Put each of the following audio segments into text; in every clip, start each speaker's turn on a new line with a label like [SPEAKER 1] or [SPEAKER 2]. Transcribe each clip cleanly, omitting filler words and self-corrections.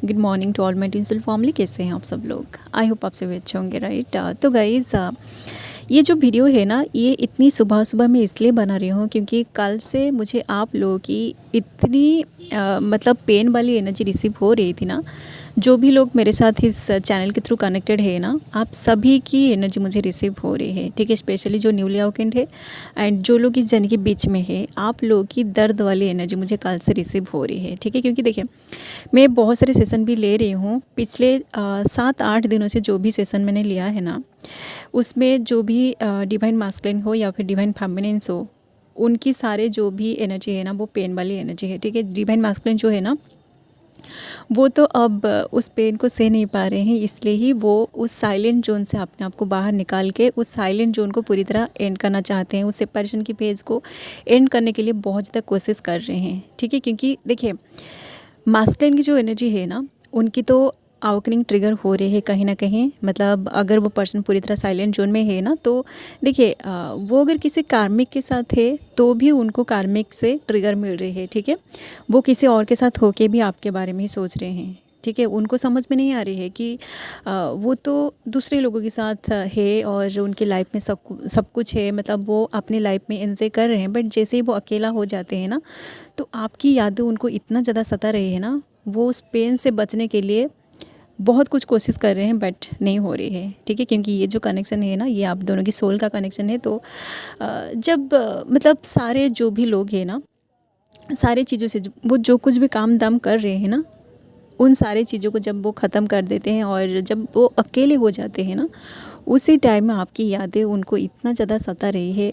[SPEAKER 1] Good morning to all my tinsel family. कैसे हैं आप सब लोग? आई होप आप सभी अच्छे होंगे, राइट। तो गाइज़, ये जो वीडियो है ना, ये इतनी सुबह सुबह मैं इसलिए बना रही हूँ क्योंकि कल से मुझे आप लोगों की इतनी मतलब पेन वाली एनर्जी रिसीव हो रही थी ना। जो भी लोग मेरे साथ इस चैनल के थ्रू कनेक्टेड है ना, आप सभी की एनर्जी मुझे रिसीव हो रही है, ठीक है। स्पेशली जो न्यूली अवेकेंड है एंड जो लोग इस जर्नी के बीच में है, आप लोगों की दर्द वाली एनर्जी मुझे कल से रिसीव हो रही है, ठीक है। क्योंकि देखिए, मैं बहुत सारे सेशन भी ले रही हूँ पिछले 7-8 दिनों से। जो भी सेशन मैंने लिया है ना, उसमें जो भी डिवाइन मास्कुलिन हो या फिर डिवाइन फेमिनिन्स हो, उनकी सारे जो भी एनर्जी है ना, वो पेन वाली एनर्जी है, ठीक है। डिवाइन मास्कुलिन जो है ना, वो तो अब उस पेन को सह नहीं पा रहे हैं, इसलिए ही वो उस साइलेंट जोन से अपने आप को बाहर निकाल के उस साइलेंट जोन को पूरी तरह एंड करना चाहते हैं। उस सेपरेशन की फेज को एंड करने के लिए बहुत ज़्यादा कोशिश कर रहे हैं, ठीक है। क्योंकि देखिए, मास्कुलिन की जो एनर्जी है ना, उनकी तो अवेकनिंग ट्रिगर हो रही है कहीं ना कहीं। मतलब अगर वो पर्सन पूरी तरह साइलेंट जोन में है ना, तो देखिए वो अगर किसी कार्मिक के साथ है तो भी उनको कार्मिक से ट्रिगर मिल रही है, ठीक है। वो किसी और के साथ होके भी आपके बारे में ही सोच रहे हैं, ठीक है। उनको समझ में नहीं आ रही है कि वो तो दूसरे लोगों के साथ है और उनकी लाइफ में सब कुछ है। मतलब वो अपनी लाइफ में एंजॉय कर रहे हैं, बट जैसे ही वो अकेला हो जाते हैं ना, तो आपकी यादें उनको इतना ज़्यादा सता रही है ना, वो उस पेन से बचने के लिए बहुत कुछ कोशिश कर रहे हैं, बट नहीं हो रही है, ठीक है। क्योंकि ये जो कनेक्शन है ना, ये आप दोनों की सोल का कनेक्शन है। तो जब मतलब सारे जो भी लोग हैं ना, सारी चीज़ों से वो जो कुछ भी काम दाम कर रहे हैं ना, उन सारी चीज़ों को जब वो ख़त्म कर देते हैं और जब वो अकेले हो जाते हैं ना, उसी टाइम में आपकी यादें उनको इतना ज़्यादा सता रही है,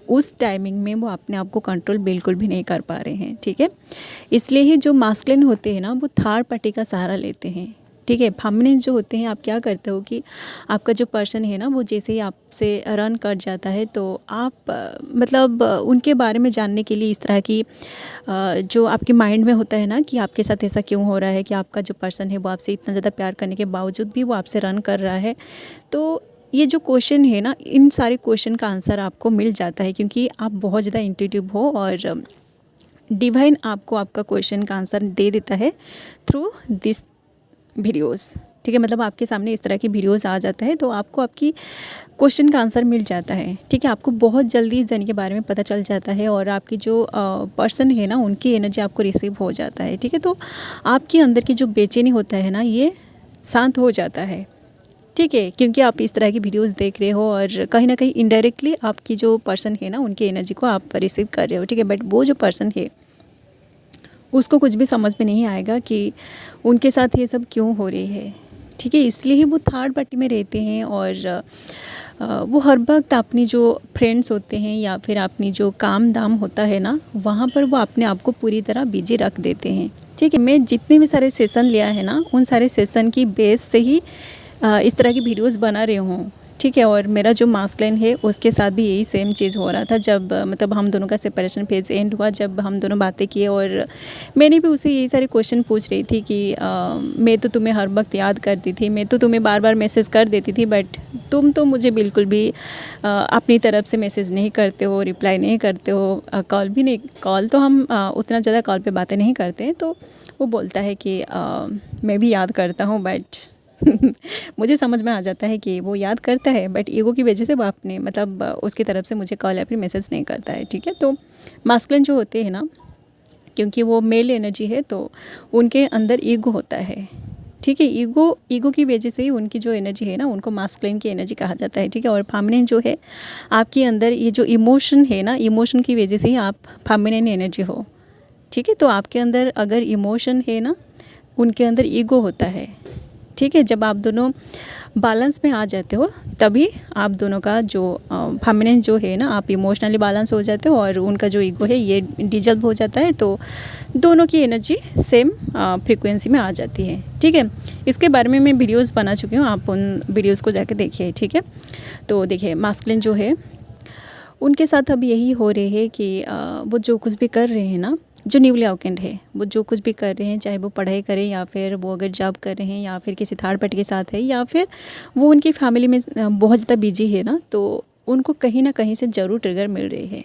[SPEAKER 1] उस टाइमिंग में वो अपने आप को कंट्रोल बिल्कुल भी नहीं कर पा रहे हैं, ठीक है। इसलिए ही जो मास्कुलिन होते हैं ना, वो थर्ड पार्टी का सहारा लेते हैं, ठीक है। फेमिनिन जो होते हैं, आप क्या करते हो कि आपका जो पर्सन है ना, वो जैसे ही आपसे रन कर जाता है, तो आप मतलब उनके बारे में जानने के लिए इस तरह की जो आपके माइंड में होता है ना कि आपके साथ ऐसा क्यों हो रहा है, कि आपका जो पर्सन है वो आपसे इतना ज़्यादा प्यार करने के बावजूद भी वो आपसे रन कर रहा है। तो ये जो क्वेश्चन है ना, इन सारे क्वेश्चन का आंसर आपको मिल जाता है क्योंकि आप बहुत ज़्यादा इंट्यूटिव हो और डिवाइन आपको आपका क्वेश्चन का आंसर दे देता है थ्रू दिस वीडियोस, ठीक है। मतलब आपके सामने इस तरह की वीडियोस आ जाता है, तो आपको आपकी क्वेश्चन का आंसर मिल जाता है, ठीक है। आपको बहुत जल्दी इस जर्नी के बारे में पता चल जाता है और आपकी जो पर्सन है ना, उनकी एनर्जी आपको रिसीव हो जाता है, ठीक है। तो आपके अंदर की जो बेचैनी होता है ना, ये शांत हो जाता है, ठीक है। क्योंकि आप इस तरह की वीडियोस देख रहे हो और कहीं ना कहीं इनडायरेक्टली आपकी जो पर्सन है ना, उनकी एनर्जी को आप रिसीव कर रहे हो, ठीक है। बट वो जो पर्सन है, उसको कुछ भी समझ में नहीं आएगा कि उनके साथ ये सब क्यों हो रही है, ठीक है। इसलिए ही वो थर्ड पार्टी में रहते हैं और वो हर वक्त अपनी जो फ्रेंड्स होते हैं या फिर अपनी जो काम दाम होता है ना, वहाँ पर वो अपने आप को पूरी तरह बिजी रख देते हैं, ठीक है। मैं जितने भी सारे सेशन लिया है ना, उन सारे सेशन की बेस से ही इस तरह की वीडियोस बना रही हूँ, ठीक है। और मेरा जो मास्कुलिन है, उसके साथ भी यही सेम चीज़ हो रहा था। जब मतलब हम दोनों का सेपरेशन फेज एंड हुआ, जब हम दोनों बातें किए और मैंने भी उसे यही सारे क्वेश्चन पूछ रही थी कि मैं तो तुम्हें हर वक्त याद करती थी, मैं तो तुम्हें बार बार मैसेज कर देती थी, बट तुम तो मुझे बिल्कुल भी अपनी तरफ से मैसेज नहीं करते हो, रिप्लाई नहीं करते हो, कॉल भी नहीं। कॉल तो हम उतना ज़्यादा कॉल पे बातें नहीं करते हैं। तो वो बोलता है कि मैं भी याद करता हूँ, बट मुझे समझ में आ जाता है कि वो याद करता है, बट ईगो की वजह से वो अपने मतलब उसकी तरफ से मुझे कॉल या फिर मैसेज नहीं करता है, ठीक है। तो मास्कुलिन जो होते हैं ना, क्योंकि वो मेल एनर्जी है, तो उनके अंदर ईगो होता है, ठीक है। ईगो की वजह से ही उनकी जो एनर्जी है ना, उनको मास्कुलिन की एनर्जी कहा जाता है, ठीक है। और फेमिनिन जो है, आपके अंदर ये जो इमोशन है ना, इमोशन की वजह से ही आप फेमिनिन एनर्जी हो, ठीक है। तो आपके अंदर अगर इमोशन है ना, उनके अंदर ईगो होता है, ठीक है। जब आप दोनों बैलेंस में आ जाते हो, तभी आप दोनों का जो फेमिनिन जो है ना, आप इमोशनली बैलेंस हो जाते हो और उनका जो ईगो है, ये डिजल्व हो जाता है। तो दोनों की एनर्जी सेम फ्रीक्वेंसी में आ जाती है, ठीक है। इसके बारे में मैं वीडियोस बना चुकी हूँ, आप उन वीडियोस को जाके देखिए, ठीक है। तो देखिए, मास्कुलिन जो है, उनके साथ अब यही हो रहे है कि वो जो कुछ भी कर रहे हैं ना, जो न्यूली अवेकेंड है, वो जो कुछ भी कर रहे हैं, चाहे वो पढ़ाई करें या फिर वो अगर जॉब कर रहे हैं या फिर किसी थर्ड पार्टी के साथ है या फिर वो उनकी फैमिली में बहुत ज़्यादा बिजी है ना, तो उनको कहीं ना कहीं से ज़रूर ट्रिगर मिल रही है,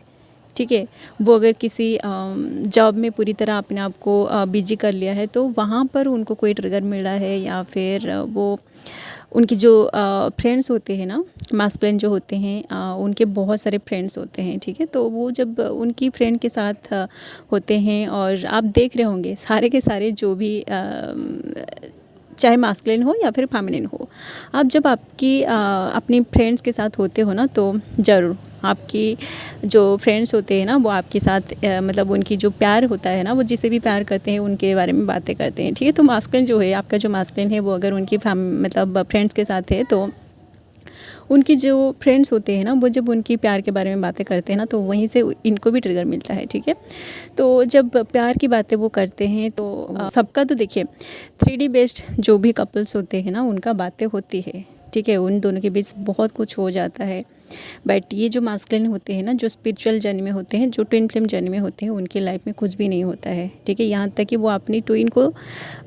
[SPEAKER 1] ठीक है। वो अगर किसी जॉब में पूरी तरह अपने आप को बिजी कर लिया है तो वहाँ पर उनको कोई ट्रिगर मिला है, या फिर वो उनकी जो फ्रेंड्स होते हैं ना, मास्कुलिन जो होते हैं, उनके बहुत सारे फ्रेंड्स होते हैं, ठीक है। तो वो जब उनकी फ्रेंड के साथ होते हैं, और आप देख रहे होंगे सारे के सारे जो भी चाहे मास्कुलिन हो या फिर फेमिनिन हो, आप जब अपनी फ्रेंड्स के साथ होते हो ना, तो ज़रूर आपकी जो फ्रेंड्स होते हैं ना, वो आपके साथ मतलब उनकी जो प्यार होता है ना, वो जिसे भी प्यार करते हैं उनके बारे में बातें करते हैं, ठीक है। तो मास्कुलिन जो है, आपका जो मास्कुलिन है, वो अगर उनकी मतलब फ्रेंड्स के साथ है, तो उनकी जो फ्रेंड्स होते हैं ना, वो जब उनकी प्यार के बारे में बातें करते हैं ना, तो वहीं से इनको भी ट्रिगर मिलता है, ठीक है। तो जब प्यार की बातें वो करते हैं, तो सबका तो देखिए 3D बेस्ड जो भी कपल्स होते हैं ना, उनका बातें होती है, ठीक है। उन दोनों के बीच बहुत कुछ हो जाता है। बट ये जो मास्कुलिन होते हैं ना, जो स्पिरिचुअल जर्नी में होते हैं, जो ट्विन फ्लेम जर्नी में होते हैं, उनकी लाइफ में कुछ भी नहीं होता है, ठीक है। यहाँ तक कि वो अपनी ट्विन को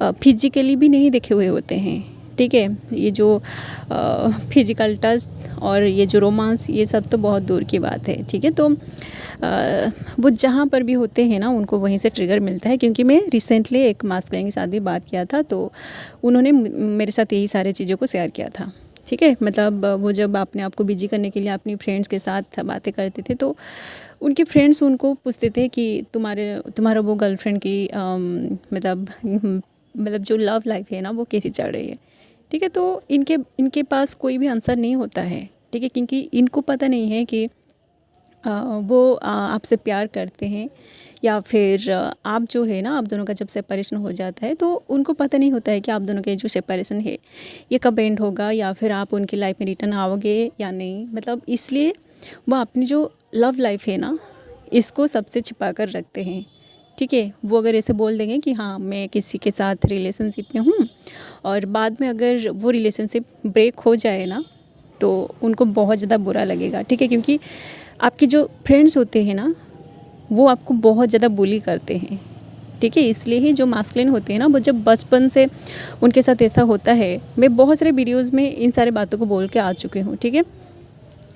[SPEAKER 1] फिजिकली भी नहीं देखे हुए होते हैं, ठीक है। ये जो फिजिकल टच और ये जो रोमांस, ये सब तो बहुत दूर की बात है, ठीक है। तो वो जहाँ पर भी होते हैं ना, उनको वहीं से ट्रिगर मिलता है। क्योंकि मैं रिसेंटली एक मास्कुलिन के साथ भी बात किया था, तो उन्होंने मेरे साथ यही सारी चीज़ों को शेयर किया था, ठीक है। मतलब वो जब अपने आप को बिजी करने के लिए अपनी फ्रेंड्स के साथ बातें करते थे, तो उनके फ्रेंड्स उनको पूछते थे कि तुम्हारा वो गर्लफ्रेंड की मतलब जो लव लाइफ है ना, वो कैसी चल रही है, ठीक है। तो इनके पास कोई भी आंसर नहीं होता है, ठीक है। क्योंकि इनको पता नहीं है कि वो आपसे प्यार करते हैं, या फिर आप जो है ना, आप दोनों का जब सेपरेशन हो जाता है, तो उनको पता नहीं होता है कि आप दोनों के जो सेपरेशन है, ये कब एंड होगा, या फिर आप उनकी लाइफ में रिटर्न आओगे या नहीं। मतलब इसलिए वो अपनी जो लव लाइफ है ना, इसको सबसे छिपा कर रखते हैं, ठीक है। वो अगर ऐसे बोल देंगे कि हाँ, मैं किसी के साथ रिलेशनशिप में हूँ, और बाद में अगर वो रिलेशनशिप ब्रेक हो जाए ना, तो उनको बहुत ज़्यादा बुरा लगेगा, ठीक है। क्योंकि आपके जो फ्रेंड्स होते हैं ना, वो आपको बहुत ज़्यादा बुली करते हैं, ठीक है। इसलिए ही जो मास्कुलिन होते हैं ना, वो जब बचपन से उनके साथ ऐसा होता है, मैं बहुत सारे वीडियोस में इन सारे बातों को बोल के आ चुके हूँ, ठीक है।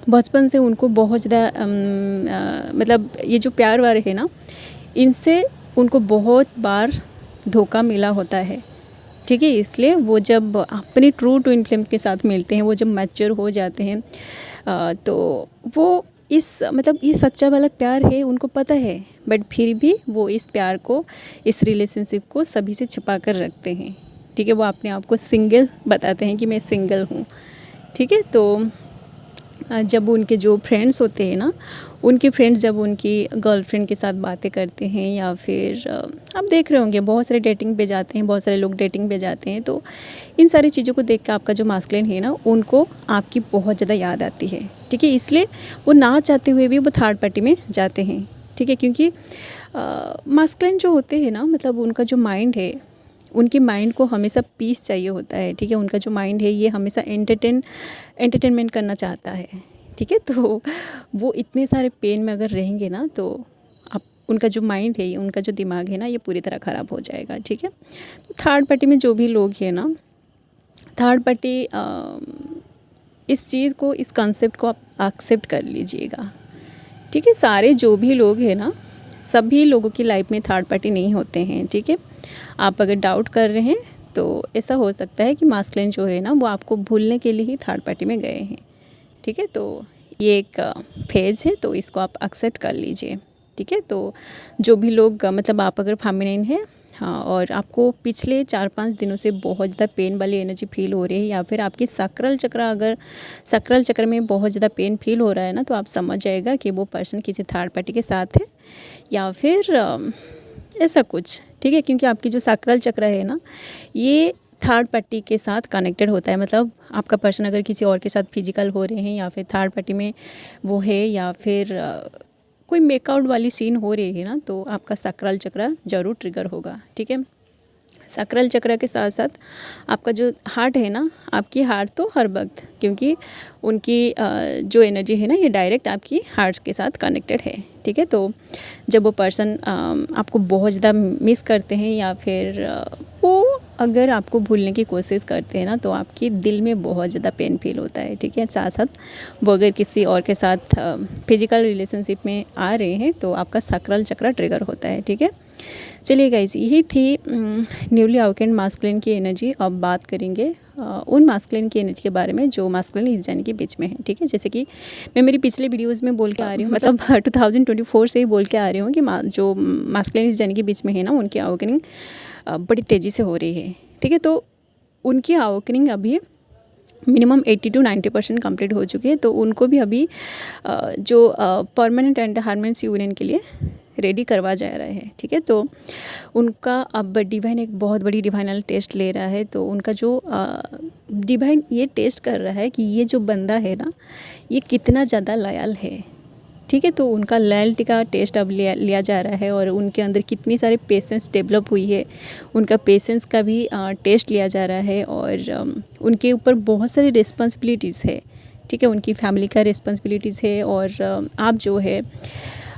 [SPEAKER 1] बचपन से उनको बहुत ज़्यादा मतलब ये जो प्यार वाले है ना, इनसे उनको बहुत बार धोखा मिला होता है, ठीक है। इसलिए वो जब अपनी ट्रू ट्विन फ्लेम के साथ मिलते हैं, वो जब मैच्योर हो जाते हैं, तो वो मतलब ये सच्चा वाला प्यार है, उनको पता है। बट फिर भी वो इस प्यार को, इस रिलेशनशिप को सभी से छिपा कर रखते हैं, ठीक है। वो अपने आप को सिंगल बताते हैं कि मैं सिंगल हूँ, ठीक है। तो जब उनके जो फ्रेंड्स होते हैं ना, उनके फ्रेंड्स जब उनकी गर्लफ्रेंड के साथ बातें करते हैं, या फिर आप देख रहे होंगे बहुत सारे डेटिंग पे जाते हैं, बहुत सारे लोग डेटिंग पे जाते हैं, तो इन सारी चीज़ों को देख कर आपका जो मास्कुलिन है ना, उनको आपकी बहुत ज़्यादा याद आती है, ठीक है। इसलिए वो ना चाहते हुए भी वो थर्ड पार्टी में जाते हैं, ठीक है। क्योंकि मास्कुलिन जो होते हैं ना, मतलब उनका जो माइंड है, उनकी माइंड को हमेशा पीस चाहिए होता है, ठीक है। उनका जो माइंड है, ये हमेशा एंटरटेनमेंट करना चाहता है, ठीक है। तो वो इतने सारे पेन में अगर रहेंगे ना, तो आप उनका जो माइंड है, उनका जो दिमाग है ना, ये पूरी तरह ख़राब हो जाएगा, ठीक है। तो थर्ड पार्टी में जो भी लोग हैं ना, थर्ड पार्टी इस चीज़ को, इस कॉन्सेप्ट को आप एक्सेप्ट कर लीजिएगा, ठीक है। सारे जो भी लोग हैं ना, सभी लोगों की लाइफ में थर्ड पार्टी नहीं होते हैं, ठीक है। आप अगर डाउट कर रहे हैं, तो ऐसा हो सकता है कि मास्कुलिन जो है ना, वो आपको भूलने के लिए ही थर्ड पार्टी में गए हैं, ठीक है। तो ये एक फेज़ है, तो इसको आप एक्सेप्ट कर लीजिए, ठीक है। तो जो भी लोग मतलब आप अगर फेमिनिन है, हाँ, और आपको पिछले 4-5 दिनों से बहुत ज़्यादा पेन वाली एनर्जी फील हो रही है, या फिर आपकी सक्राल चक्र में बहुत ज़्यादा पेन फील हो रहा है ना, तो आप समझ जाएगा कि वो पर्सन किसी थर्ड पार्टी के साथ है, या फिर ऐसा कुछ, ठीक है। क्योंकि आपकी जो सक्राल चक्र है ना, ये थर्ड पार्टी के साथ कनेक्टेड होता है। मतलब आपका पर्सन अगर किसी और के साथ फिजिकल हो रहे हैं, या फिर थर्ड पार्टी में वो है, या फिर कोई मेकआउट वाली सीन हो रही है ना, तो आपका सक्राल चक्र ज़रूर ट्रिगर होगा, ठीक है। सक्राल चक्र के साथ साथ आपका जो हार्ट है ना, आपकी हार्ट तो हर वक्त, क्योंकि उनकी जो एनर्जी है ना, ये डायरेक्ट आपकी हार्ट के साथ कनेक्टेड है, ठीक है। तो जब वो पर्सन आपको बहुत ज़्यादा मिस करते हैं, या फिर वो अगर आपको भूलने की कोशिश करते हैं ना तो आपके दिल में बहुत ज़्यादा पेन फील होता है, ठीक है। साथ साथ वो अगर किसी और के साथ फिजिकल रिलेशनशिप में आ रहे हैं तो आपका सक्राल चक्र ट्रिगर होता है, ठीक है। चलिए गाइस, यही थी न्यूली अवेकेंड मास्कुलिन की एनर्जी। अब बात करेंगे उन मास्कुलिन की एनर्जी के बारे में जो मास्कुलिन इस जर्नी के बीच में है, ठीक है। जैसे कि मैं मेरी पिछले वीडियोस में बोल के आ रही हूँ, मतलब 2024 से ही बोल के आ रही हूँ कि जो मास्कुलिन इस जर्नी के बीच में है ना, उनकी अवेकनिंग बड़ी तेज़ी से हो रही है, ठीक है। तो उनकी अवेकनिंग अभी मिनिमम 80 to 90% कंप्लीट हो चुकी है। तो उनको भी अभी जो परमानेंट एंड हार्मोनियस यूनियन के लिए रेडी करवा जा रहा है, ठीक है। तो उनका अब डिवाइन एक बहुत बड़ी डिवाइनल टेस्ट ले रहा है। तो उनका जो डिवाइन ये टेस्ट कर रहा है कि ये जो बंदा है ना, ये कितना ज़्यादा लॉयल है, ठीक है। तो उनका लॉयल्टी का टेस्ट अब लिया जा रहा है और उनके अंदर कितनी सारे पेशेंस डेवलप हुई है, उनका पेशेंस का भी टेस्ट लिया जा रहा है। और उनके ऊपर बहुत सारी रिस्पॉन्सिबिलिटीज़ है, ठीक है। उनकी फैमिली का रिस्पॉन्सिबिलिटीज़ है। और आप जो है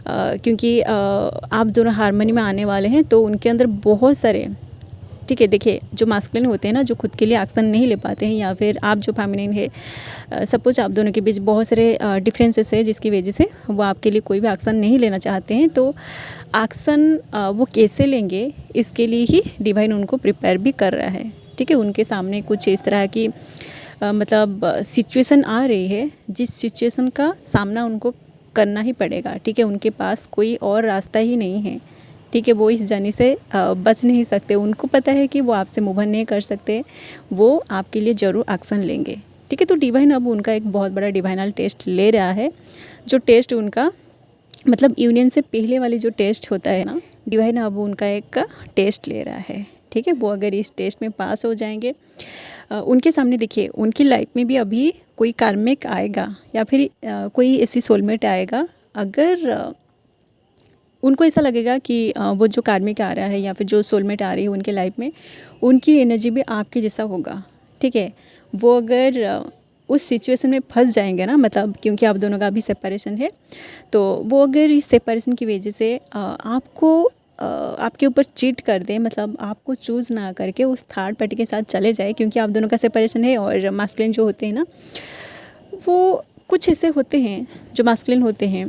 [SPEAKER 1] क्योंकि आप दोनों हार्मनी में आने वाले हैं तो उनके अंदर बहुत सारे, ठीक है। देखिए, जो मास्कुलिन होते हैं ना, जो खुद के लिए एक्शन नहीं ले पाते हैं, या फिर आप जो फेमिनिन है, सपोज आप दोनों के बीच बहुत सारे डिफरेंसेस है जिसकी वजह से वो आपके लिए कोई भी एक्शन नहीं लेना चाहते हैं। तो एक्शन वो कैसे लेंगे, इसके लिए ही डिवाइन उनको प्रिपेयर भी कर रहा है, ठीक है। उनके सामने कुछ इस तरह की मतलब सिचुएशन आ रही है जिस सिचुएशन का सामना उनको करना ही पड़ेगा, ठीक है। उनके पास कोई और रास्ता ही नहीं है, ठीक है। वो इस जर्नी से बच नहीं सकते। उनको पता है कि वो आपसे मूव ऑन नहीं कर सकते, वो आपके लिए ज़रूर एक्शन लेंगे, ठीक है। तो डिवाइन अब उनका एक बहुत बड़ा डिवाइनल टेस्ट ले रहा है। जो टेस्ट उनका मतलब यूनियन से पहले वाली जो टेस्ट होता है ना, डिवाइन अब उनका एक टेस्ट ले रहा है, ठीक है। वो अगर इस टेस्ट में पास हो जाएंगे, उनके सामने देखिए उनकी लाइफ में भी अभी कोई कार्मिक आएगा या फिर कोई ऐसी सोलमेट आएगा। अगर उनको ऐसा लगेगा कि वो जो कार्मिक आ रहा है या फिर जो सोलमेट आ रही है उनके लाइफ में, उनकी एनर्जी भी आपके जैसा होगा, ठीक है। वो अगर उस सिचुएशन में फंस जाएंगे ना, मतलब क्योंकि आप दोनों का अभी सेपरेशन है, तो वो अगर इस सेपरेशन की वजह से आपको आपके ऊपर चीट कर दे, मतलब आपको चूज़ ना करके उस थर्ड पार्टी के साथ चले जाए, क्योंकि आप दोनों का सेपरेशन है। और मास्कुलिन जो होते हैं ना, वो कुछ ऐसे होते हैं जो मास्कुलिन होते हैं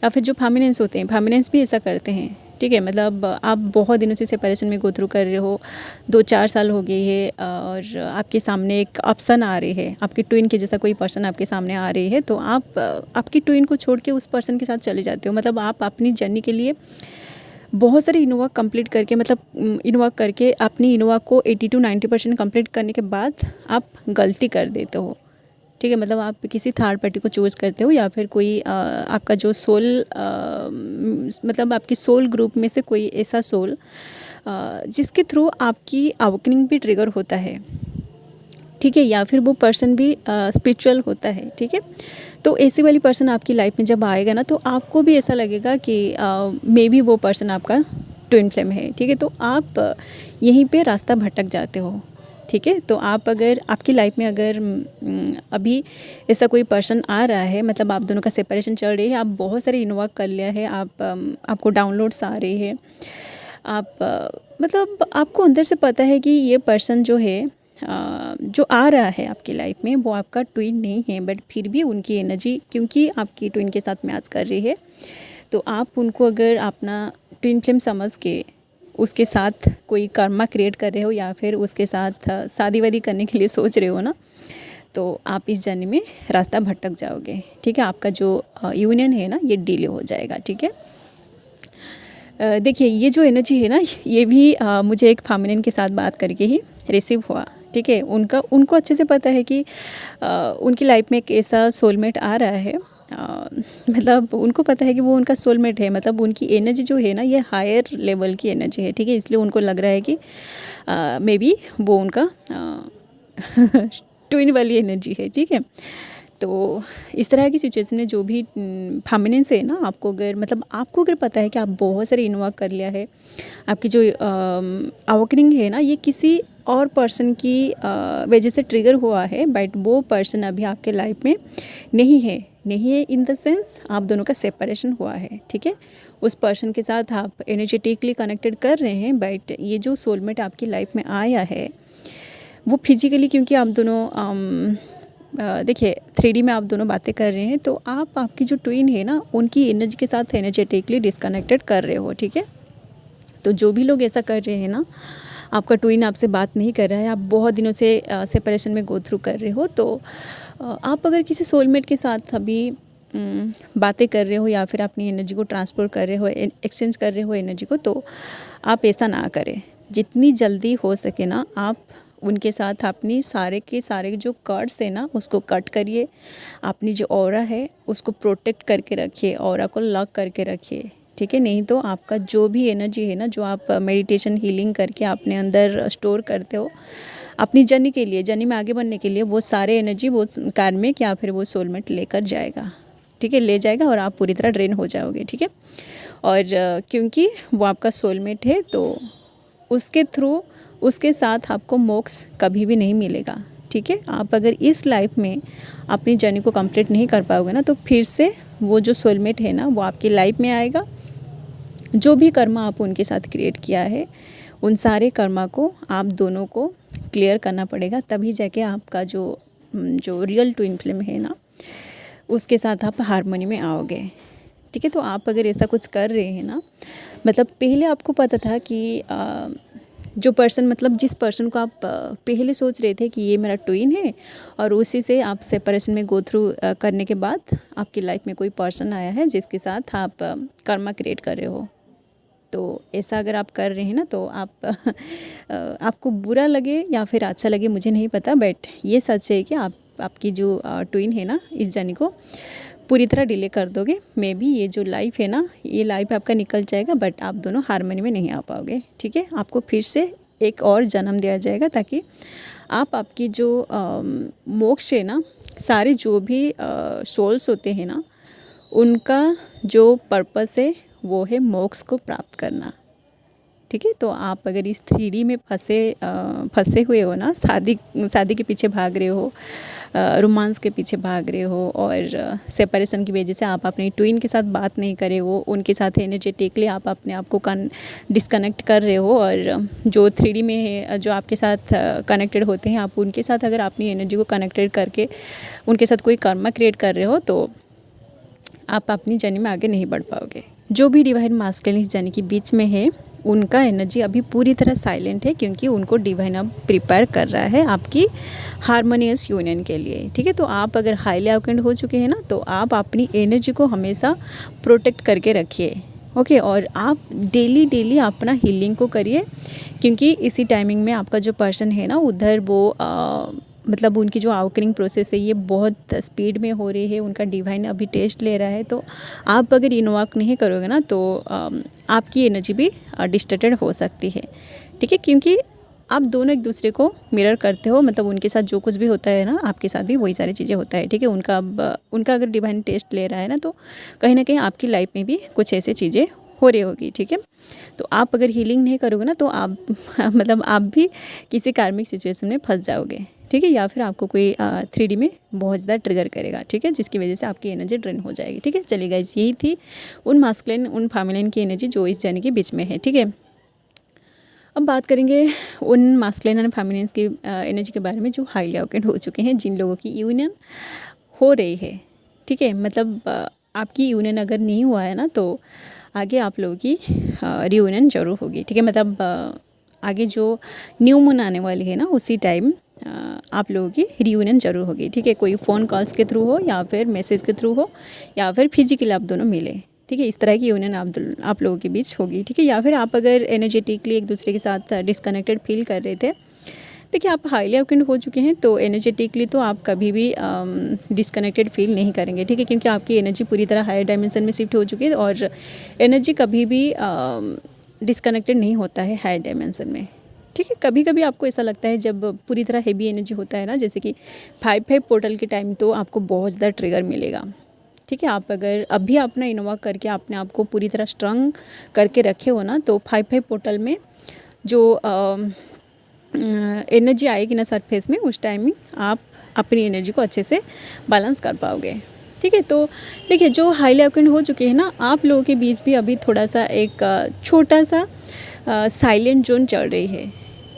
[SPEAKER 1] या फिर जो फेमिनिन्स होते हैं, फेमिनिन्स भी ऐसा करते हैं, ठीक है। मतलब आप बहुत दिनों से सेपरेशन में गो थ्रू कर रहे हो, 2-4 साल हो गई है और आपके सामने एक ऑप्शन आ रही है, आपकी ट्विन के जैसा कोई पर्सन आपके सामने आ रही है, तो आप आपकी ट्विन को छोड़ के उस पर्सन के साथ चले जाते हो। मतलब आप अपनी जर्नी के लिए बहुत सारे इनोवा कंप्लीट करके, मतलब इनोवा करके अपनी इनोवा को 80 to 90% कंप्लीट करने के बाद आप गलती कर देते हो, ठीक है। मतलब आप किसी थर्ड पार्टी को चूज़ करते हो या फिर कोई आपका जो सोल मतलब आपकी सोल ग्रुप में से कोई ऐसा सोल जिसके थ्रू आपकी अवेकनिंग भी ट्रिगर होता है, ठीक है। या फिर वो पर्सन भी स्पिरिचुअल होता है, ठीक है। तो ऐसी वाली पर्सन आपकी लाइफ में जब आएगा ना, तो आपको भी ऐसा लगेगा कि मे बी वो पर्सन आपका ट्विन फ्लेम है, ठीक है। तो आप यहीं पे रास्ता भटक जाते हो, ठीक है। तो आप अगर आपकी लाइफ में अगर अभी ऐसा कोई पर्सन आ रहा है, मतलब आप दोनों का सेपरेशन चल रही है, आप बहुत सारे इन्वॉल्व कर लिया है, आपको डाउनलोड्स आ रही है, आप मतलब आपको अंदर से पता है कि ये पर्सन जो है जो आ रहा है आपकी लाइफ में, वो आपका ट्विन नहीं है, बट फिर भी उनकी एनर्जी क्योंकि आपकी ट्विन के साथ मैच कर रही है, तो आप उनको अगर अपना ट्विन फ्लेम समझ के उसके साथ कोई कर्मा क्रिएट कर रहे हो या फिर उसके साथ शादी वादी करने के लिए सोच रहे हो ना, तो आप इस जर्नी में रास्ता भटक जाओगे, ठीक है। आपका जो यूनियन है ना, ये डिले हो जाएगा, ठीक है। देखिए, ये जो एनर्जी है ना, ये भी मुझे एक फेमिनिन के साथ बात करके ही रिसीव हुआ, ठीक है। उनको अच्छे से पता है कि उनकी लाइफ में एक ऐसा सोलमेट आ रहा है, मतलब उनको पता है कि वो उनका सोलमेट है, मतलब उनकी एनर्जी जो है ना, ये हायर लेवल की एनर्जी है, ठीक है। इसलिए उनको लग रहा है कि मे बी वो उनका ट्विन वाली एनर्जी है, ठीक है। तो इस तरह की सिचुएशन में जो भी फेमिनिन से ना, आपको अगर पता है कि आप बहुत सारे इन्वॉल्व कर लिया है, आपकी जो अवेकनिंग है ना, ये किसी और पर्सन की वजह से ट्रिगर हुआ है, बट वो पर्सन अभी आपके लाइफ में नहीं है इन द सेंस आप दोनों का सेपरेशन हुआ है, ठीक है। उस पर्सन के साथ आप एनर्जेटिकली कनेक्टेड कर रहे हैं, बट ये जो सोलमेट आपकी लाइफ में आया है वो फिजिकली, क्योंकि आप दोनों देखिए 3D में आप दोनों बातें कर रहे हैं, तो आप आपकी जो ट्विन है ना उनकी एनर्जी के साथ एनर्जेटिकली डिस्कनेक्टेड कर रहे हो, ठीक है। तो जो भी लोग ऐसा कर रहे हैं ना, आपका ट्विन आपसे बात नहीं कर रहा है, आप बहुत दिनों से सेपरेशन में गो थ्रू कर रहे हो, तो आप अगर किसी सोलमेट के साथ अभी बातें कर रहे हो या फिर अपनी एनर्जी को ट्रांसफर कर रहे हो, एक्सचेंज कर रहे हो एनर्जी को, तो आप ऐसा ना करें। जितनी जल्दी हो सके ना आप उनके साथ अपनी सारे के सारे जो कर्ड्स है ना उसको कट करिए, अपनी जो ऑरा है उसको प्रोटेक्ट करके रखिए, ऑरा को लॉक करके रखिए, ठीक है। नहीं तो आपका जो भी एनर्जी है ना, जो आप मेडिटेशन हीलिंग करके अपने अंदर स्टोर करते हो अपनी जर्नी के लिए, जर्नी में आगे बढ़ने के लिए, वो सारे एनर्जी वो कार्मिक या फिर वो सोलमेट लेकर जाएगा, ठीक है, ले जाएगा और आप पूरी तरह ड्रेन हो जाओगे, ठीक है। और क्योंकि वो आपका सोलमेट है तो उसके थ्रू उसके साथ आपको मोक्ष कभी भी नहीं मिलेगा, ठीक है। आप अगर इस लाइफ में अपनी जर्नी को कंप्लीट नहीं कर पाओगे ना, तो फिर से वो जो सोलमेट है ना वो आपकी लाइफ में आएगा। जो भी कर्मा आप उनके साथ क्रिएट किया है उन सारे कर्मा को आप दोनों को क्लियर करना पड़ेगा, तभी जाके आपका जो रियल ट्विन फ्लेम है ना उसके साथ आप हारमोनी में आओगे, ठीक है। तो आप अगर ऐसा कुछ कर रहे हैं ना, मतलब पहले आपको पता था कि जो पर्सन, मतलब जिस पर्सन को आप पहले सोच रहे थे कि ये मेरा ट्विन है, और उसी से आप सेपरेशन में गो थ्रू करने के बाद आपकी लाइफ में कोई पर्सन आया है जिसके साथ आप कर्मा क्रिएट कर रहे हो, तो ऐसा अगर आप कर रहे हैं ना तो आप आपको बुरा लगे या फिर अच्छा लगे मुझे नहीं पता, बट ये सच है कि आपकी जो ट्विन है ना इस जर्नी को पूरी तरह डिले कर दोगे। मे बी ये जो लाइफ है ना ये लाइफ आपका निकल जाएगा, बट आप दोनों हारमोनी में नहीं आ पाओगे, ठीक है। आपको फिर से एक और जन्म दिया जाएगा ताकि आप आपकी जो मोक्ष है ना, सारे जो भी सोल्स होते हैं ना उनका जो पर्पस है वो है मोक्ष को प्राप्त करना, ठीक है। तो आप अगर इस 3D में फंसे हुए हो ना, शादी के पीछे भाग रहे हो, रोमांस के पीछे भाग रहे हो, और सेपरेशन की वजह से आप अपनी ट्विन के साथ बात नहीं करे हो, उनके साथ एनर्जेटिकली आप अपने आप को डिस्कनेक्ट कर रहे हो, और जो 3D में है जो आपके साथ कनेक्टेड होते हैं आप उनके साथ अगर अपनी एनर्जी को कनेक्टेड करके उनके साथ कोई कर्मा क्रिएट कर रहे हो तो आप अपनी जर्नी में आगे नहीं बढ़ पाओगे। जो भी डिवाइन मास्कुलिन इस जर्नी के बीच में है उनका एनर्जी अभी पूरी तरह साइलेंट है, क्योंकि उनको डिवाइन अब प्रिपेयर कर रहा है आपकी हारमोनियस यूनियन के लिए, ठीक है। तो आप अगर हाईली अवेकेंड हो चुके हैं ना तो आप अपनी एनर्जी को हमेशा प्रोटेक्ट करके रखिए, ओके। और आप डेली अपना हीलिंग को करिए, क्योंकि इसी टाइमिंग में आपका जो पर्सन है ना उधर वो मतलब उनकी जो अवेकनिंग प्रोसेस है ये बहुत स्पीड में हो रही है, उनका डिवाइन अभी टेस्ट ले रहा है। तो आप अगर इन्वॉक नहीं करोगे ना तो आपकी एनर्जी भी डिस्टर्टेड हो सकती है, ठीक है, क्योंकि आप दोनों एक दूसरे को मिरर करते हो, मतलब उनके साथ जो कुछ भी होता है ना आपके साथ भी वही सारी चीज़ें होता है, ठीक है। उनका अगर डिवाइन टेस्ट ले रहा है ना तो कहीं ना कहीं आपकी लाइफ में भी कुछ ऐसी चीज़ें हो रही होगी, ठीक है। तो आप अगर हीलिंग नहीं करोगे ना तो आप मतलब आप भी किसी कार्मिक सिचुएशन में फंस जाओगे, ठीक है, या फिर आपको कोई 3D में बहुत ज़्यादा ट्रिगर करेगा, ठीक है, जिसकी वजह से आपकी एनर्जी ड्रेन हो जाएगी, ठीक है। चलिए गाइस, यही थी उन मास्कुलिन उन फेमिनिन की एनर्जी जो इस जर्नी के बीच में है, ठीक है। अब बात करेंगे उन मास्कुलिन एंड फेमिनिन की एनर्जी के बारे में जो हाईली अवेकेंड हो चुके हैं, जिन लोगों की यूनियन हो रही है, ठीक है। मतलब आपकी यूनियन अगर नहीं हुआ है ना तो आगे आप लोगों की रियूनियन जरूर होगी, ठीक है। मतलब आगे जो न्यू मून आने वाली है ना उसी टाइम आप लोगों की रियूनियन जरूर होगी, ठीक है। कोई फ़ोन कॉल्स के थ्रू हो या फिर मैसेज के थ्रू हो या फिर फिजिकली आप दोनों मिले, ठीक है। इस तरह की यूनियन आप लोगों के बीच होगी, ठीक है। या फिर आप अगर एनर्जेटिकली एक दूसरे के साथ डिस्कनेक्टेड फील कर रहे थे, देखिए आप हाईली अवेकेंड हो चुके हैं तो एनर्जेटिकली तो आप कभी भी डिस्कनेक्टेड फील नहीं करेंगे, ठीक है, क्योंकि आपकी एनर्जी पूरी तरह हायर डायमेंशन में शिफ्ट हो चुकी है, और एनर्जी कभी भी डिस्कनेक्टेड नहीं होता है हायर डायमेंशन में, ठीक है। कभी कभी आपको ऐसा लगता है जब पूरी तरह हेवी एनर्जी होता है ना, जैसे कि 5/5 पोर्टल के टाइम, तो आपको बहुत ज़्यादा ट्रिगर मिलेगा, ठीक है। आप अगर अभी अपना इन्वॉक करके अपने आप को पूरी तरह स्ट्रांग करके रखे हो ना तो 5/5 पोर्टल में जो एनर्जी आएगी ना सरफेस में, उस टाइम में आप अपनी एनर्जी को अच्छे से बैलेंस कर पाओगे, ठीक है। तो देखिए जो हाईली अक्वेंट हो चुके हैं ना, आप लोगों के बीच भी अभी थोड़ा सा एक छोटा सा साइलेंट जोन चल रही है,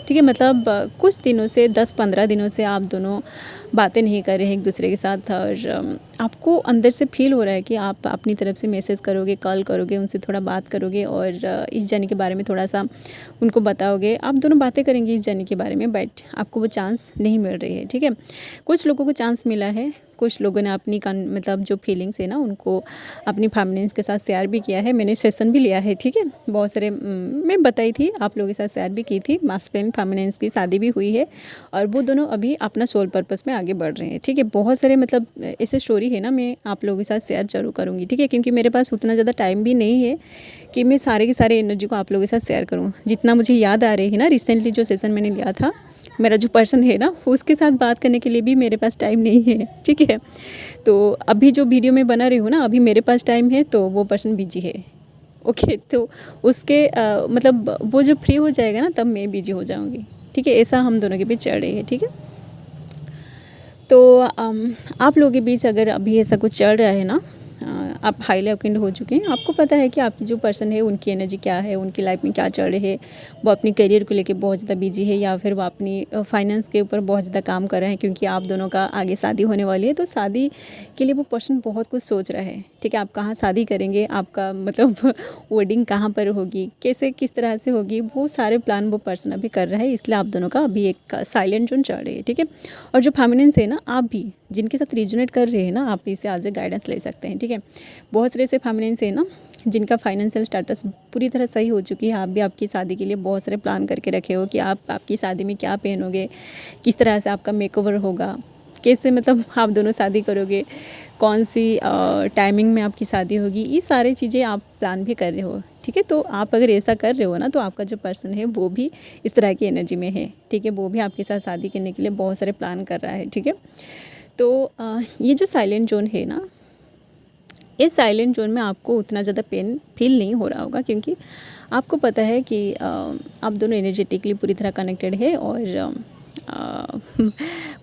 [SPEAKER 1] ठीक है। मतलब कुछ दिनों से 10-15 दिनों से आप दोनों बातें नहीं कर रहे हैं एक दूसरे के साथ, और आपको अंदर से फील हो रहा है कि आप अपनी तरफ से मैसेज करोगे, कॉल करोगे, उनसे थोड़ा बात करोगे और इस जर्नी के बारे में थोड़ा सा उनको बताओगे। आप दोनों बातें करेंगे इस जर्नी के बारे में, बट आपको वो चांस नहीं मिल रही है, ठीक है। कुछ लोगों को चांस मिला है, कुछ लोगों ने अपनी मतलब जो फीलिंग्स है ना उनको अपनी फैमिलीज़ के साथ शेयर भी किया है। मैंने सेशन भी लिया है, ठीक है। बहुत सारे मैं बताई थी, आप लोगों के साथ शेयर भी की थी। मास्कुलिन फेमिनिन्स की शादी भी हुई है और वो दोनों अभी अपना सोल पर्पस में आगे बढ़ रहे हैं, ठीक है। बहुत सारे मतलब ऐसे स्टोरी है ना, मैं आप लोगों के साथ शेयर जरूर करूँगी, ठीक है। क्योंकि मेरे पास उतना ज़्यादा टाइम भी नहीं है कि मैं सारे के सारे एनर्जी को आप लोगों के साथ शेयर करूँ। जितना मुझे याद आ रही है ना, रिसेंटली जो सेशन मैंने लिया था, मेरा जो पर्सन है ना उसके साथ बात करने के लिए भी मेरे पास टाइम नहीं है, ठीक है। तो अभी जो वीडियो में बना रही हूँ ना, अभी मेरे पास टाइम है तो वो पर्सन बिजी है, ओके। तो उसके मतलब वो जब फ्री हो जाएगा ना तब मैं बिजी हो जाऊँगी, ठीक है। ऐसा हम दोनों के बीच चल रही है, ठीक है। तो आप लोगों के बीच अगर अभी ऐसा कुछ चल रहा है ना, आप हाईली अक्वेंट हो चुके हैं, आपको पता है कि आपकी जो पर्सन है उनकी एनर्जी क्या है, उनकी लाइफ में क्या चल रही है। वो अपनी करियर को लेके बहुत ज़्यादा बिजी है या फिर वो अपनी फाइनेंस के ऊपर बहुत ज़्यादा काम कर रहे हैं, क्योंकि आप दोनों का आगे शादी होने वाली है। तो शादी के लिए वो पर्सन बहुत कुछ सोच रहा है, ठीक है। आप कहाँ शादी करेंगे, आपका मतलब वेडिंग कहाँ पर होगी, कैसे किस तरह से होगी, वो सारे प्लान वो पर्सन अभी कर रहा है। इसलिए आप दोनों का अभी एक साइलेंट जोन चल रही है, ठीक है। और जो फेमिनिन्स है ना, आप भी जिनके साथ रिजोनेट कर रहे हैं ना, आप इसे आज गाइडेंस ले सकते हैं, ठीक है। बहुत सारे ऐसे फेमिनिन्स है ना जिनका फाइनेंशियल स्टेटस पूरी तरह सही हो चुकी है। आप भी आपकी शादी के लिए बहुत सारे प्लान करके रखे हो कि आप आपकी शादी में क्या पहनोगे, किस तरह से आपका मेकओवर होगा, कैसे मतलब आप दोनों शादी करोगे, कौन सी टाइमिंग में आपकी शादी होगी, ये सारी चीज़ें आप प्लान भी कर रहे हो, ठीक है। तो आप अगर ऐसा कर रहे हो ना, तो आपका जो पर्सन है वो भी इस तरह की एनर्जी में है, ठीक है। वो भी आपके साथ शादी करने के लिए बहुत सारे प्लान कर रहा है, ठीक है। तो ये जो साइलेंट जोन है ना, इस साइलेंट जोन में आपको उतना ज़्यादा पेन फील नहीं हो रहा होगा, क्योंकि आपको पता है कि आप दोनों एनर्जेटिकली पूरी तरह कनेक्टेड है। और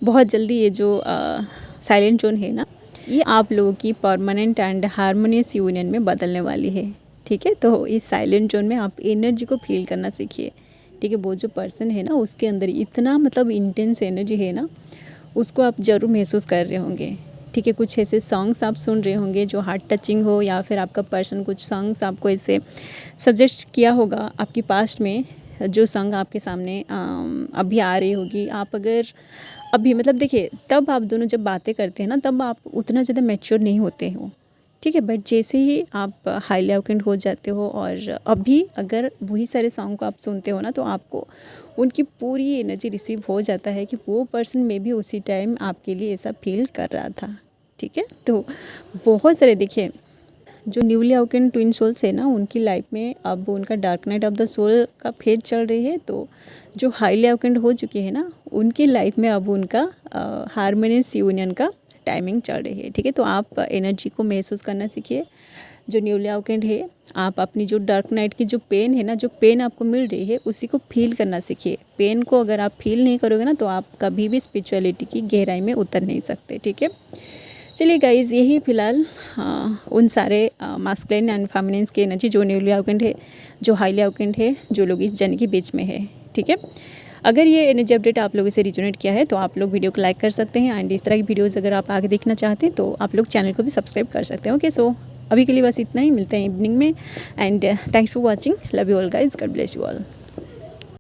[SPEAKER 1] बहुत जल्दी ये जो साइलेंट जोन है ना, ये आप लोगों की परमानेंट एंड हारमोनियस यूनियन में बदलने वाली है, ठीक है। तो इस साइलेंट जोन में आप एनर्जी को फील करना सीखिए, ठीक है। वो जो पर्सन है ना उसके अंदर इतना मतलब इंटेंस एनर्जी है ना, उसको आप ज़रूर महसूस कर रहे होंगे, ठीक है। कुछ ऐसे सॉन्ग्स आप सुन रहे होंगे जो हार्ट टचिंग हो, या फिर आपका पर्सन कुछ सॉन्ग्स आपको ऐसे सजेस्ट किया होगा आपकी पास्ट में, जो सॉन्ग आपके सामने अभी आ रही होगी। आप अगर अभी मतलब देखिए, तब आप दोनों जब बातें करते हैं ना, तब आप उतना ज़्यादा मैच्योर नहीं होते हो, ठीक है। बट जैसे ही आप हाईली अक्वेंट हो जाते हो और अभी अगर वही सारे सॉन्ग को आप सुनते हो ना, तो आपको उनकी पूरी एनर्जी रिसीव हो जाता है कि वो पर्सन में भी उसी टाइम आपके लिए ऐसा फील कर रहा था, ठीक है। तो बहुत सारे देखिए जो न्यूली अवेकेंड ट्विन सोल्स है ना, उनकी लाइफ में अब उनका dark night of the soul का फेज चल रही है। तो जो हाईली अवेकेंड हो चुके हैं ना, उनकी लाइफ में अब उनका हारमोनियस यूनियन का टाइमिंग चल रही है, ठीक है। तो आप एनर्जी को महसूस करना सीखिए। जो न्यूली अवेकेंड है, आप अपनी जो डार्क नाइट की जो पेन है ना, जो पेन आपको मिल रही है, उसी को फील करना सीखिए। पेन को अगर आप फील नहीं करोगे ना, तो आप कभी भी स्पिरिचुअलिटी की गहराई में उतर नहीं सकते, ठीक है। चलिए गाइज़, यही फ़िलहाल उन सारे मास्कुलिन एंड फेमिनिन्स की एनर्जी जो न्यूली अवेकेंड है, जो हाईली अवेकेंड है, जो लोग इस जर्नी के बीच में है, ठीक है। अगर ये एनर्जी अपडेट आप लोगों से रिजोनेट किया है तो आप लोग वीडियो को लाइक कर सकते हैं, एंड इस तरह की वीडियोज़ अगर आप आगे देखना चाहते हैं तो आप लोग चैनल को भी सब्सक्राइब कर सकते हैं, ओके। सो अभी के लिए बस इतना ही, मिलते हैं इवनिंग में, and thanks for watching, love you all guys, God bless you all.